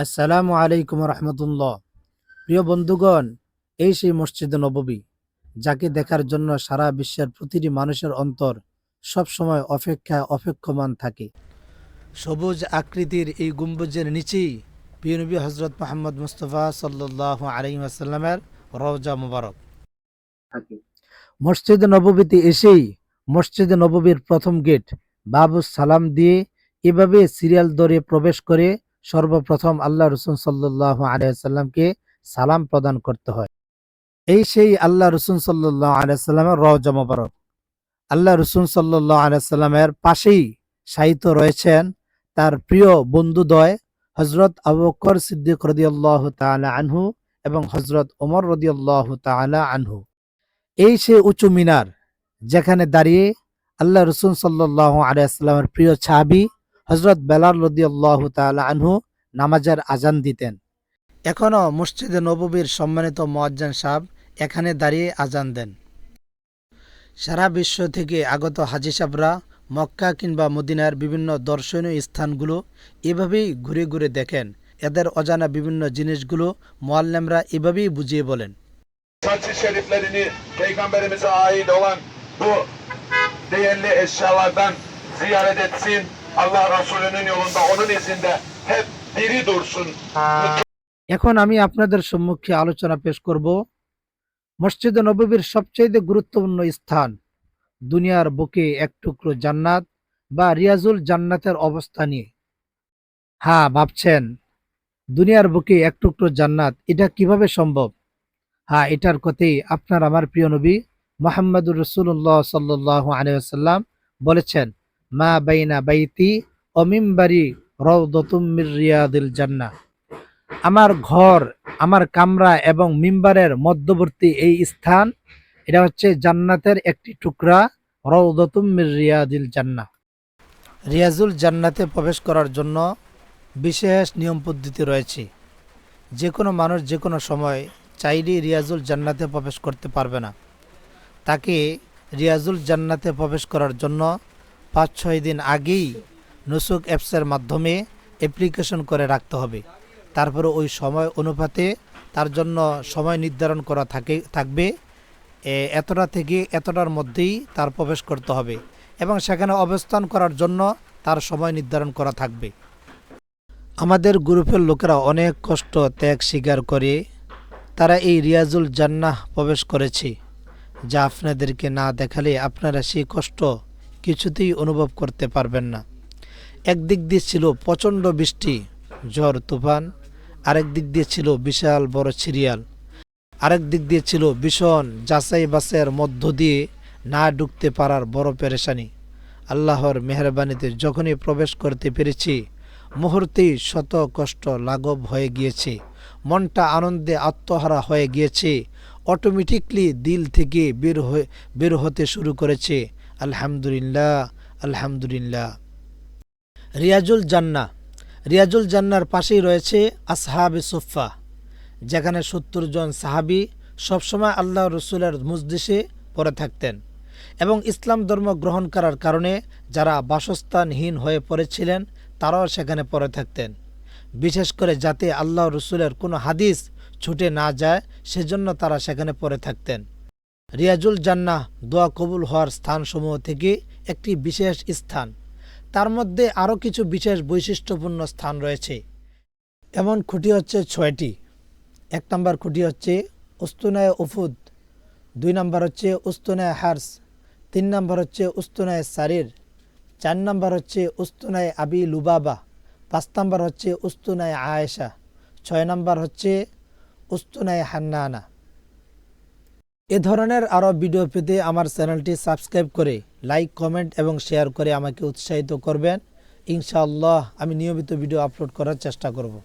আসসালামু আলাইকুম রহমতুল্লাহ। প্রিয় বন্ধুগণ, এই সেই মসজিদে নববী যাকে দেখার জন্য সারা বিশ্বের প্রতিটি মানুষের অন্তর সবসময় অপেক্ষমান থাকে। সবুজ আকৃতির এই গম্বুজের নিচেই প্রিয় নবী হজরত মোহাম্মদ মুস্তফা সাল্লাল্লাহু আলাইহি ওয়াসাল্লামের রওজা মুবারক থাকে। মসজিদে নববীতে এসেই মসজিদে নববীর প্রথম গেট বাবুস সালাম দিয়ে এভাবে সিরিয়াল ধরে প্রবেশ করে সর্বপ্রথম আল্লাহ রসুল সাল্লাল্লাহু আলাইহি ওয়াসাল্লামকে সালাম প্রদান করতে হয়। এই সেই আল্লাহ রসুল সাল্লাল্লাহু আলাইহি ওয়াসাল্লামের রওজা মুবারক। আল্লাহ রসুল সাল্লাল্লাহু আলাইহি ওয়াসাল্লামের পাশেই শায়িত রয়েছেন তার প্রিয় বন্ধুদ্বয় হযরত আবু বকর সিদ্দিক রাদিয়াল্লাহু তাআলা আনহু এবং হযরত ওমর রাদিয়াল্লাহু তাআলা আনহু। এই সে উঁচু মিনার যেখানে দাঁড়িয়ে আল্লাহ রসুল সাল্লাল্লাহু আলাইহি ওয়াসাল্লামের প্রিয় সাহাবী হযরত বেলাল রাদিয়াল্লাহু তাআলা আনহু নামাজের আজান দিতেন। এখনও মসজিদে নববীর সম্মানিত মুয়াজ্জিন সাহেব এখানে দাঁড়িয়ে আজান দেন। সারা বিশ্ব থেকে আগত হাজী সাহেবরা মক্কা কিংবা মদিনার বিভিন্ন দর্শনীয় স্থানগুলো এভাবেই ঘুরে ঘুরে দেখেন। এদের অজানা বিভিন্ন জিনিসগুলো মুআল্লিমরা এভাবেই বুঝিয়ে বলেন। Saç şeriflerini peygamberimize ait olan bu değerli eşyalardan ziyaret etsin. Allah Resulü'nün yolunda onun izinde hep diri dursun. এখন আমি আপনাদের সম্মুখে আলোচনা পেশ করব মসজিদে নববীর সবচেয়ে গুরুত্বপূর্ণ স্থান, দুনিয়ার বুকে এক টুকরো জান্নাত বা রিয়াজুল জান্নাতের অবস্থা নিয়ে। হ্যাঁ, ভাবছেন দুনিয়ার বুকে এক টুকরো জান্নাত, এটা কিভাবে সম্ভব? হ্যাঁ, এটার কথাই আপনার আমার প্রিয় নবী মুহাম্মদুর রাসূলুল্লাহ সাল্লাল্লাহু আলাইহি ওয়াসাল্লাম বলেছেন, মা বাইনা বাইতি ও মিম্বারি রাউদাতুম মির রিয়াদিল জান্নাহ। আমার ঘর, আমার কামরা এবং মিম্বারের মধ্যবর্তী এই স্থান, এটা হচ্ছে জান্নাতের একটি টুকরা, রাউদাতুম মির রিয়াদিল জান্নাহ। রিয়াজুল জান্নাতে প্রবেশ করার জন্য বিশেষ নিয়ম পদ্ধতি রয়েছে। যে কোনো মানুষ যে কোনো সময় চাইলেই রিয়াজুল জান্নাতে প্রবেশ করতে পারবে না। তাকে রিয়াজুল জান্নাতে প্রবেশ করার জন্য ৫-৬ দিন আগেই নুসুক অ্যাপসের মাধ্যমে অ্যাপ্লিকেশন করে রাখতে হবে। তারপরে ওই সময় অনুপাতে তার জন্য সময় নির্ধারণ করা থাকবে, এতটা থেকে এতটার মধ্যেই তার প্রবেশ করতে হবে এবং সেখানে অবস্থান করার জন্য তার সময় নির্ধারণ করা থাকবে। আমাদের গ্রুপের লোকেরা অনেক কষ্ট ত্যাগ স্বীকার করে তারা এই রিয়াজুল জান্নাহ প্রবেশ করেছে, যা আপনাদেরকে না দেখালে আপনারা সেই কষ্ট কিছুতেই অনুভব করতে পারবেন না। একদিক দিয়ে ছিল প্রচণ্ড বৃষ্টি, ঝড় তুফান, আরেক দিক দিয়ে ছিল বিশাল বড় সিরিয়াল, আরেক দিক দিয়ে ছিল ভীষণ যাচাই বাছাইয়ের মধ্য দিয়ে না ঢুকতে পারার বড় পেরেশানি। আল্লাহর মেহেরবানিতে যখনই প্রবেশ করতে পেরেছি, মুহূর্তেই শত কষ্ট লাঘব হয়ে গিয়েছে, মনটা আনন্দে আত্মহারা হয়ে গিয়েছে, অটোমেটিকলি দিল থেকে বের হতে শুরু করেছে আলহামদুলিল্লাহ, আলহামদুলিল্লাহ। রিয়াজুল জান্নাহ, রিয়াজুল জান্নার পাশেই রয়েছে আসহাবে সুফফা, যেখানে ৭০ জন সাহাবী সবসময় আল্লাহ রসুলের মজলিসে পড়ে থাকতেন এবং ইসলাম ধর্ম গ্রহণ করার কারণে যারা বাসস্থানহীন হয়ে পড়েছিলেন তারাও সেখানে পড়ে থাকতেন। বিশেষ করে যাতে আল্লাহ রসুলের কোনো হাদিস ছুটে না যায় সেজন্য তারা সেখানে পড়ে থাকতেন। রিয়াজুল জান্নাহ দোয়া কবুল হওয়ার স্থানসমূহ থেকে একটি বিশেষ স্থান। তার মধ্যে আরও কিছু বিশেষ বৈশিষ্ট্যপূর্ণ স্থান রয়েছে। এমন খুঁটি হচ্ছে ৬টি। ১ নম্বর খুঁটি হচ্ছে উস্তুনায়ে উফুদ, ২ নম্বর হচ্ছে উস্তুনায়ে হার্স, ৩ নম্বর হচ্ছে উস্তুনায়ে সারির, ৪ নম্বর হচ্ছে উস্তুনায়ে আবি লুবাবা, ৫ নম্বর হচ্ছে উস্তুনায়ে আয়েশা, ৬ নম্বর হচ্ছে উস্তুনায়ে হান্নানা। এ ধরনের আরও ভিডিও পেতে আমার চ্যানেলটি সাবস্ক্রাইব করে লাইক, কমেন্ট এবং শেয়ার করে আমাকে উৎসাহিত করবেন। ইনশাআল্লাহ আমি নিয়মিত ভিডিও আপলোড করার চেষ্টা করব।